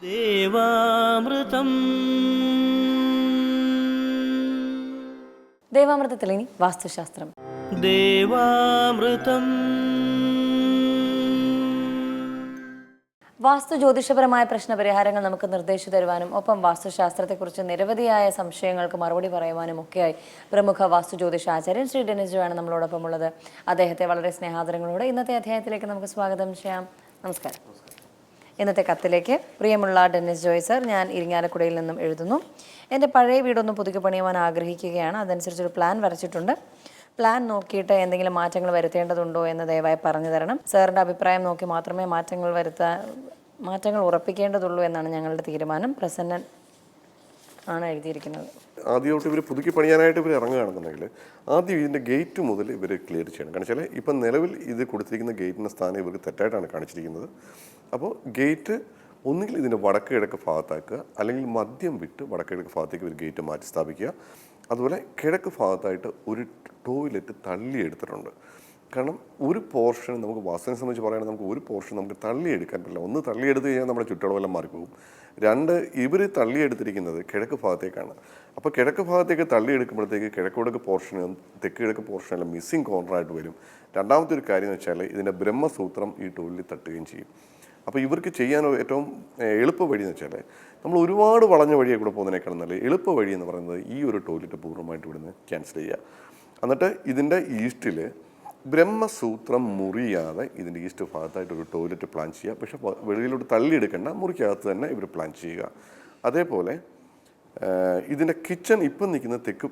ദേവാമൃതം. ദേവാമൃതത്തിൽ ഇനി വാസ്തുശാസ്ത്രം. ദേവാമൃതം. വാസ്തു ജ്യോതിഷപരമായ പ്രശ്നപരിഹാരങ്ങൾ നമുക്ക് നിർദ്ദേശിച്ചു തരുവാനും ഒപ്പം വാസ്തുശാസ്ത്രത്തെക്കുറിച്ച് നിരവധിയായ സംശയങ്ങൾക്ക് മറുപടി പറയുവാനും ഒക്കെയായി പ്രമുഖ വാസ്തു ജ്യോതിഷാചാര്യൻ ശ്രീ ഡെന്നിസ് ജോയാണ് നമ്മളോടൊപ്പം ഉള്ളത്. അദ്ദേഹത്തെ വളരെ സ്നേഹാദരങ്ങളോടെ ഇന്നത്തെ അധ്യായത്തിലേക്ക് നമുക്ക് സ്വാഗതം ചെയ്യാം. നമസ്കാരം. ഇന്നത്തെ കത്തിലേക്ക്: പ്രിയമുള്ള ഡെന്നിസ് ജോയ് സർ, ഞാൻ ഇരിങ്ങാലക്കുടയിൽ നിന്നും എഴുതുന്നു. എൻ്റെ പഴയ വീടൊന്ന് പുതുക്കി പണിയുവാൻ ആഗ്രഹിക്കുകയാണ്. അതനുസരിച്ചൊരു പ്ലാൻ വരച്ചിട്ടുണ്ട്. പ്ലാൻ നോക്കിയിട്ട് എന്തെങ്കിലും മാറ്റങ്ങൾ വരുത്തേണ്ടതുണ്ടോ എന്ന് ദയവായി പറഞ്ഞു തരണം. സാറിൻ്റെ അഭിപ്രായം നോക്കി മാത്രമേ മാറ്റങ്ങൾ ഉറപ്പിക്കേണ്ടതുള്ളൂ എന്നാണ് ഞങ്ങളുടെ തീരുമാനം. പ്രസന്നൻ ആണ് എഴുതിയിരിക്കുന്നത്. ആദ്യമായിട്ട് ഇവർ പുതുക്കി പണിയാനായിട്ട് ഇവർ ഇറങ്ങുകയാണെന്നുണ്ടെങ്കിൽ ആദ്യം ഇതിൻ്റെ ഗേറ്റ് മുതൽ ഇവർ ക്ലിയർ ചെയ്യണം. കാരണം വെച്ചാൽ ഇപ്പം നിലവിൽ ഇത് കൊടുത്തിരിക്കുന്ന ഗേറ്റിൻ്റെ സ്ഥാനം ഇവർക്ക് തെറ്റായിട്ടാണ് കാണിച്ചിരിക്കുന്നത്. അപ്പോൾ ഗേറ്റ് ഒന്നുകിൽ ഇതിൻ്റെ വടക്ക് കിഴക്ക് ഭാഗത്താക്കുക, അല്ലെങ്കിൽ മദ്യം വിട്ട് വടക്ക് കിഴക്ക് ഭാഗത്തേക്ക് ഒരു ഗേറ്റ് മാറ്റി സ്ഥാപിക്കുക. അതുപോലെ കിഴക്ക് ഭാഗത്തായിട്ട് ഒരു ടോയ്ലറ്റ് തള്ളിയെടുത്തിട്ടുണ്ട്. കാരണം ഒരു പോർഷൻ നമുക്ക് വാസ്തുവിനെ സംബന്ധിച്ച് പറയുകയാണെങ്കിൽ നമുക്ക് ഒരു പോർഷൻ നമുക്ക് തള്ളിയെടുക്കാൻ പറ്റില്ല. ഒന്ന് തള്ളിയെടുത്ത് കഴിഞ്ഞാൽ നമ്മുടെ ചുറ്റളവെല്ലാം മാറിപ്പോകും. രണ്ട്, ഇവർ തള്ളിയെടുത്തിരിക്കുന്നത് കിഴക്ക് ഭാഗത്തേക്കാണ്. അപ്പോൾ കിഴക്ക് ഭാഗത്തേക്ക് തള്ളിയെടുക്കുമ്പോഴത്തേക്ക് കിഴക്ക് കിഴക്ക് പോർഷനും തെക്ക് കിഴക്ക് പോർഷനെല്ലാം മിസ്സിങ് കോർണറായിട്ട് വരും. രണ്ടാമത്തെ ഒരു കാര്യം എന്ന് വെച്ചാൽ ഇതിൻ്റെ ബ്രഹ്മസൂത്രം ഈ ടോയ്ലറ്റിൽ തട്ടുകയും ചെയ്യും. അപ്പോൾ ഇവർക്ക് ചെയ്യാൻ ഏറ്റവും എളുപ്പ വഴി എന്ന് വെച്ചാൽ നമ്മൾ ഒരുപാട് വളഞ്ഞ വഴിയെ കൂടെ പോകുന്നതിനേക്കാളും നല്ല എളുപ്പ വഴി എന്ന് പറയുന്നത് ഈ ഒരു ടോയ്ലറ്റ് പൂർണ്ണമായിട്ട് ഇവിടുന്ന് ക്യാൻസൽ ചെയ്യുക. എന്നിട്ട് ഇതിൻ്റെ ഈസ്റ്റിൽ ബ്രഹ്മസൂത്രം മുറിയാതെ ഇതിൻ്റെ ഈസ്റ്റ് ഭാഗത്തായിട്ട് ഒരു ടോയ്ലറ്റ് പ്ലാൻ ചെയ്യുക. പക്ഷേ വെളിയിലോട്ട് തള്ളിയെടുക്കേണ്ട, മുറിക്കകത്ത് തന്നെ ഇവർ പ്ലാൻ ചെയ്യുക. അതേപോലെ ഇതിൻ്റെ കിച്ചൺ ഇപ്പം നിൽക്കുന്നത് തെക്ക്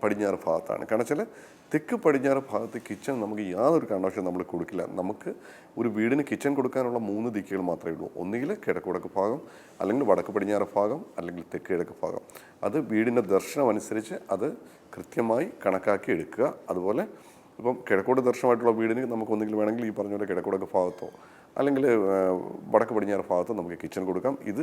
പടിഞ്ഞാറ് ഭാഗത്താണ്. കാരണം വെച്ചാൽ തെക്ക് പടിഞ്ഞാറ് ഭാഗത്ത് കിച്ചൺ നമുക്ക് യാതൊരു കാരണവശാലും നമ്മൾ കൊടുക്കില്ല. നമുക്ക് ഒരു വീടിന് കിച്ചൺ കൊടുക്കാനുള്ള 3 ദിക്കുകൾ മാത്രമേ ഉള്ളൂ. ഒന്നുകിൽ കിഴക്ക് വടക്ക് ഭാഗം, അല്ലെങ്കിൽ വടക്ക് പടിഞ്ഞാറ് ഭാഗം, അല്ലെങ്കിൽ തെക്ക് കിഴക്ക് ഭാഗം. അത് വീടിൻ്റെ ദർശനം അനുസരിച്ച് അത് കൃത്യമായി കണക്കാക്കി എടുക്കുക. അതുപോലെ ഇപ്പം കിഴക്കോട്ട് ദർശനമായിട്ടുള്ള വീടിന് നമുക്ക് ഒന്നുകിൽ വേണമെങ്കിൽ ഈ പറഞ്ഞ പോലെ കിഴക്കുവടക്ക് ഭാഗത്തോ അല്ലെങ്കിൽ വടക്ക് പടിഞ്ഞാറ് ഭാഗത്തോ നമുക്ക് കിച്ചൺ കൊടുക്കാം. ഇത്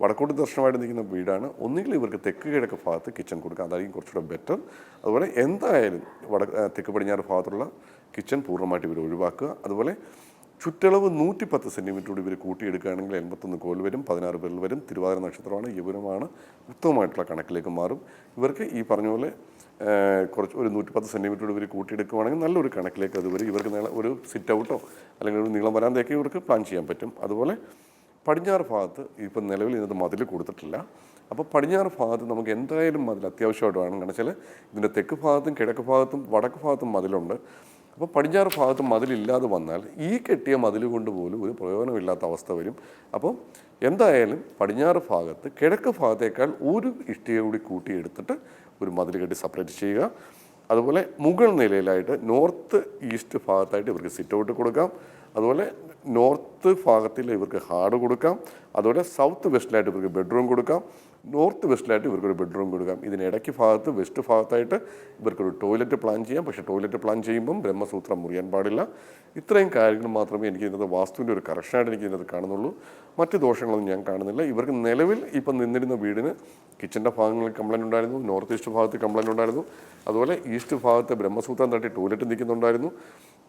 വടക്കോട്ട് ദർശനമായിട്ട് നിൽക്കുന്ന വീടാണ്. ഒന്നുകിൽ ഇവർക്ക് തെക്ക് കിഴക്ക് ഭാഗത്ത് കിച്ചൺ കൊടുക്കാം, അതായിരിക്കും കുറച്ചുകൂടെ ബെറ്റർ. അതുപോലെ എന്തായാലും തെക്ക് പടിഞ്ഞാറ് ഭാഗത്തുള്ള കിച്ചൺ പൂർണ്ണമായിട്ട് ഇവർ ഒഴിവാക്കുക. അതുപോലെ ചുറ്റളവ് 110 സെൻറ്റിമീറ്റർ കൂടി ഇവർ കൂട്ടിയെടുക്കുകയാണെങ്കിൽ 81 കോൽ വരും, 16 വിരൽ വരും. തിരുവാതിര നക്ഷത്രമാണ്, യൗവനമാണ്, ഉത്തമമായിട്ടുള്ള കണക്കിലേക്ക് മാറും. ഇവർക്ക് ഈ പറഞ്ഞ പോലെ കുറച്ച് ഒരു 110 സെൻറ്റിമീറ്റർ കൂടി ഇവർ കൂട്ടിയെടുക്കുകയാണെങ്കിൽ നല്ലൊരു കണക്കിലേക്ക് അത് വരും. ഇവർക്ക് ഒരു സിറ്റ് ഔട്ടോ അല്ലെങ്കിൽ ഒരു നീളം വരാന്തൊക്കെ ഇവർക്ക് പ്ലാൻ ചെയ്യാൻ പറ്റും. അതുപോലെ പടിഞ്ഞാറ് ഭാഗത്ത് ഇപ്പം നിലവിൽ ഇതിനകത്ത് മതിൽ കൊടുത്തിട്ടില്ല. അപ്പോൾ പടിഞ്ഞാറ് ഭാഗത്ത് നമുക്ക് എന്തായാലും മതിൽ അത്യാവശ്യമായിട്ട് വേണം. കാരണം വെച്ചാൽ ഇതിൻ്റെ തെക്ക് ഭാഗത്തും കിഴക്ക് ഭാഗത്തും വടക്ക് ഭാഗത്തും മതിലുണ്ട്. അപ്പോൾ പടിഞ്ഞാറ് ഭാഗത്ത് മതിലില്ലാതെ വന്നാൽ ഈ കെട്ടിയ മതിൽ കൊണ്ട് പോലും ഒരു പ്രയോജനമില്ലാത്ത അവസ്ഥ വരും. അപ്പം എന്തായാലും പടിഞ്ഞാറ് ഭാഗത്ത് കിഴക്ക് ഭാഗത്തേക്കാൾ ഒരു ഇഷ്ടിക കൂടി കൂട്ടിയെടുത്തിട്ട് ഒരു മതിൽ കെട്ടി സെപ്പറേറ്റ് ചെയ്യുക. അതുപോലെ മുകൾ നിലയിലായിട്ട് നോർത്ത് ഈസ്റ്റ് ഭാഗത്തായിട്ട് ഇവർക്ക് സിറ്റ് ഔട്ട് കൊടുക്കാം. അതുപോലെ നോർത്ത് ഭാഗത്തിൽ ഇവർക്ക് ഹാർഡ് കൊടുക്കാം. അതുപോലെ സൗത്ത് വെസ്റ്റിലായിട്ട് ഇവർക്ക് ബെഡ്റൂം കൊടുക്കാം. നോർത്ത് വെസ്റ്റിലായിട്ട് ഇവർക്കൊരു ബെഡ്റൂം കൊടുക്കാം. ഇതിനിടയ്ക്ക് ഭാഗത്ത് വെസ്റ്റ് ഭാഗത്തായിട്ട് ഇവർക്കൊരു ടോയ്ലറ്റ് പ്ലാൻ ചെയ്യാം. പക്ഷേ ടോയ്ലറ്റ് പ്ലാൻ ചെയ്യുമ്പം ബ്രഹ്മസൂത്രം മുറിയാൻ പാടില്ല. ഇത്രയും കാര്യങ്ങൾ മാത്രമേ എനിക്ക് ഇതിനകത്ത് വാസ്തുവിൻ്റെ ഒരു കറക്ഷനായിട്ട് എനിക്ക് ഇതിനകത്ത് കാണുന്നുള്ളൂ. മറ്റ് ദോഷങ്ങളൊന്നും ഞാൻ കാണുന്നില്ല. ഇവർക്ക് നിലവിൽ ഇപ്പം നിന്നിരുന്ന വീടിന് കിച്ചൻ്റെ ഭാഗങ്ങളിൽ കംപ്ലൈൻറ്റ് ഉണ്ടായിരുന്നു, നോർത്ത് ഈസ്റ്റ് ഭാഗത്ത് കംപ്ലൈൻറ്റ് ഉണ്ടായിരുന്നു. അതുപോലെ ഈസ്റ്റ് ഭാഗത്ത് ബ്രഹ്മസൂത്രം തട്ടി ടോയ്ലറ്റ് നിൽക്കുന്നുണ്ടായിരുന്നു.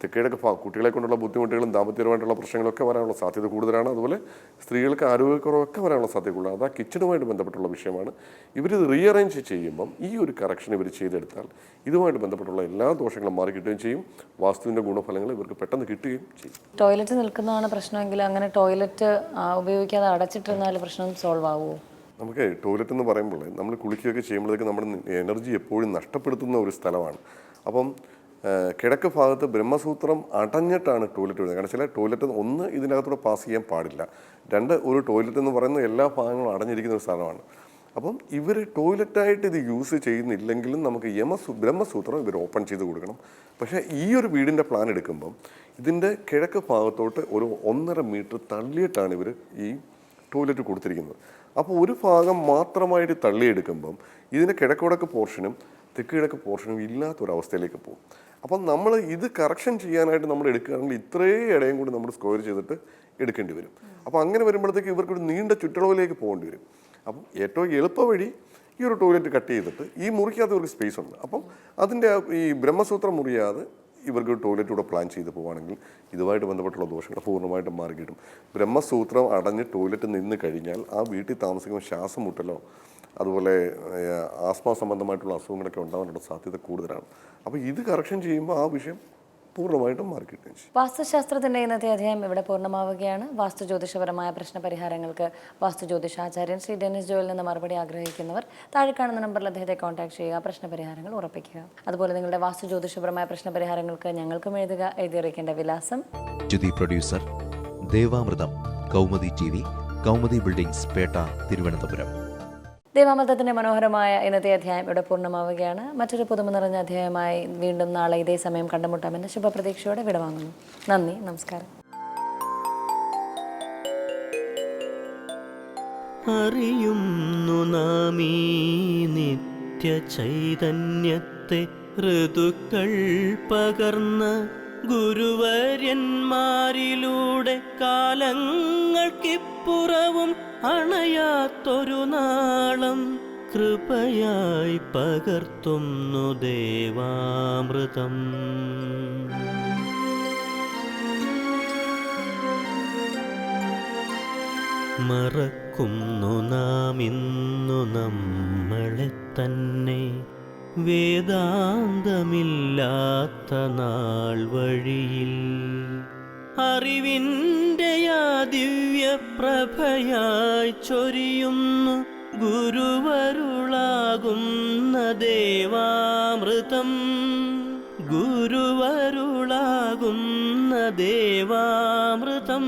തെക്കിഴക്ക് കുട്ടികളെ കൊണ്ടുള്ള ബുദ്ധിമുട്ടുകളും ദാമ്പത്യപരമായിട്ടുള്ള പ്രശ്നങ്ങളൊക്കെ വരാനുള്ള സാധ്യത കൂടുതലാണ്. അതുപോലെ സ്ത്രീകൾക്ക് ആരോഗ്യക്കുറവൊക്കെ വരാനുള്ള സാധ്യത കൂടുതലാണ്. അത് ആ കിച്ചണുമായിട്ട് ബന്ധപ്പെട്ടുള്ള വിഷയമാണ്. ഇവരിത് റീഅറേഞ്ച് ചെയ്യുമ്പം ഈ ഒരു കറക്ഷൻ ഇവർ ചെയ്തെടുത്താൽ ഇതുമായിട്ട് ബന്ധപ്പെട്ടുള്ള എല്ലാ ദോഷങ്ങളും മാറി കിട്ടുകയും ചെയ്യും. വാസ്തുവിൻ്റെ ഗുണഫലങ്ങൾ ഇവർക്ക് പെട്ടെന്ന് കിട്ടുകയും ചെയ്യും. ടോയ്ലറ്റ് നിൽക്കുന്നതാണ് പ്രശ്നമെങ്കിൽ അങ്ങനെ ടോയ്ലറ്റ് ഉപയോഗിക്കാതെ അടച്ചിട്ടിരുന്നാൽ പ്രശ്നം സോൾവ് ആവുമോ? നമുക്ക് ടോയ്ലറ്റ് എന്ന് പറയുമ്പോൾ നമ്മൾ കുളിക്കുകയൊക്കെ ചെയ്യുമ്പോഴേക്കും നമ്മുടെ എനർജി എപ്പോഴും നഷ്ടപ്പെടുത്തുന്ന ഒരു സ്ഥലമാണ്. അപ്പം കിഴക്ക് ഭാഗത്ത് ബ്രഹ്മസൂത്രം അടഞ്ഞിട്ടാണ് ടോയ്ലറ്റ് വരുന്നത്. കാരണം ചില ടോയ്ലറ്റ് ഒന്ന് ഇതിനകത്തൂടെ പാസ് ചെയ്യാൻ പാടില്ല. രണ്ട്, ഒരു ടോയ്ലറ്റ് എന്ന് പറയുന്ന എല്ലാ ഭാഗങ്ങളും അടഞ്ഞിരിക്കുന്ന ഒരു സ്ഥലമാണ്. അപ്പം ഇവർ ടോയ്ലറ്റായിട്ട് ഇത് യൂസ് ചെയ്യുന്നില്ലെങ്കിലും നമുക്ക് ബ്രഹ്മസൂത്രം ഇവർ ഓപ്പൺ ചെയ്ത് കൊടുക്കണം. പക്ഷേ ഈ ഒരു വീടിൻ്റെ പ്ലാൻ എടുക്കുമ്പം ഇതിൻ്റെ കിഴക്ക് ഭാഗത്തോട്ട് ഒരു 1.5 മീറ്റർ തള്ളിയിട്ടാണ് ഇവർ ഈ ടോയ്ലറ്റ് കൊടുത്തിരിക്കുന്നത്. അപ്പോൾ ഒരു ഭാഗം മാത്രമായിട്ട് തള്ളിയെടുക്കുമ്പം ഇതിൻ്റെ കിഴക്ക് വടക്ക് പോർഷനും തെക്ക് കിഴക്ക് പോർഷനും ഇല്ലാത്തൊരവസ്ഥയിലേക്ക് പോകും. അപ്പം നമ്മൾ ഇത് കറക്ഷൻ ചെയ്യാനായിട്ട് നമ്മൾ എടുക്കുകയാണെങ്കിൽ ഇത്രയും ഇടയും കൂടി നമ്മൾ സ്ക്വയർ ചെയ്തിട്ട് എടുക്കേണ്ടി വരും. അപ്പോൾ അങ്ങനെ വരുമ്പോഴത്തേക്ക് ഇവർക്കൊരു നീണ്ട ചുറ്റളവിലേക്ക് പോകേണ്ടി വരും. അപ്പം ഏറ്റവും എളുപ്പ വഴി ഈ ഒരു ടോയ്ലറ്റ് കട്ട് ചെയ്തിട്ട് ഈ മുറിക്കകത്ത് ഒരു സ്പേസ് ഉണ്ട്. അപ്പം അതിൻ്റെ ഈ ബ്രഹ്മസൂത്രം മുറിയാതെ ഇവർക്ക് ടോയ്ലറ്റ് കൂടെ പ്ലാൻ ചെയ്ത് പോവുകയാണെങ്കിൽ ഇതുമായിട്ട് ബന്ധപ്പെട്ടുള്ള ദോഷങ്ങൾ പൂർണ്ണമായിട്ടും മാറി കിട്ടും. ബ്രഹ്മസൂത്രം അടഞ്ഞ് ടോയ്ലറ്റ് നിന്ന് കഴിഞ്ഞാൽ ആ വീട്ടിൽ താമസിക്കുമ്പോൾ ശ്വാസം മുട്ടലോ അതുപോലെ ആസ്മ സംബന്ധമായിട്ടുള്ള അസുഖങ്ങളൊക്കെ ഉണ്ടാകാനുള്ള സാധ്യത കൂടുതലാണ്. അപ്പോൾ ഇത് കറക്ഷൻ ചെയ്യുമ്പോൾ ആ വിഷയം പൂർണ്ണമായിട്ടും മാറി കിട്ടുകയും ചെയ്യും. വാസ്തുശാസ്ത്രത്തിൻ്റെ ഇന്നത്തെ അധ്യായം ഇവിടെ പൂർണ്ണമാവുകയാണ്. വാസ്തു ജ്യോതിഷപരമായ പ്രശ്നപരിഹാരങ്ങൾക്ക് വാസ്തു ജ്യോതിഷാചാര്യൻ ശ്രീ ഡെന്നിസ് ജോയിൽ നിന്ന് മറുപടി ആഗ്രഹിക്കുന്നവർ താഴെ കാണുന്ന നമ്പറിൽ അദ്ദേഹത്തെ കോൺടാക്ട് ചെയ്യുക, പ്രശ്നപരിഹാരങ്ങൾ ഉറപ്പിക്കുക. അതുപോലെ നിങ്ങളുടെ വാസ്തു ജ്യോതിഷപരമായ പ്രശ്നപരിഹാരങ്ങൾക്ക് ഞങ്ങൾക്കും എഴുതിയറിയിക്കേണ്ട വിലാസം: producer Devamritham, Kaumudi TV, Kaumudi buildings, Petta, Thiruvananthapuram. ദേവാമൃതത്തിൻ്റെ മനോഹരമായ ഇന്നത്തെ അധ്യായം ഇവിടെ പൂർണ്ണമാവുകയാണ്. മറ്റൊരു പുതുമ നിറഞ്ഞ അധ്യായമായി വീണ്ടും നാളെ ഇതേ സമയം കണ്ടുമുട്ടാമെന്ന ശുഭപ്രതീക്ഷയോടെ വിടവാങ്ങുന്നു. നന്ദി, നമസ്കാരം. അറിയുന്നു നാം ഈ നിത്യ ചൈതന്യത്തെ ഋതുക്കൾ പകർന്ന ഗുരുവര്യന്മാരിലൂടെ കാലങ്ങൾക്കിപ്പുറവും അണയാത്തൊരു നാളം കൃപയായി പകർത്തുന്നു ദേവാമൃതം. മറക്കുന്നു നാം ഇന്നു നമ്മളെ തന്നെ, വേദാന്തമില്ലാത്ത നാൾ വഴിയിൽ അറിവിൻ്റെ ആ ദിവ്യപ്രഭയായി ചൊരിയുന്നു ഗുരുവരുളാകുന്ന ദേവാമൃതം. ഗുരുവരുളാകുന്ന ദേവാമൃതം.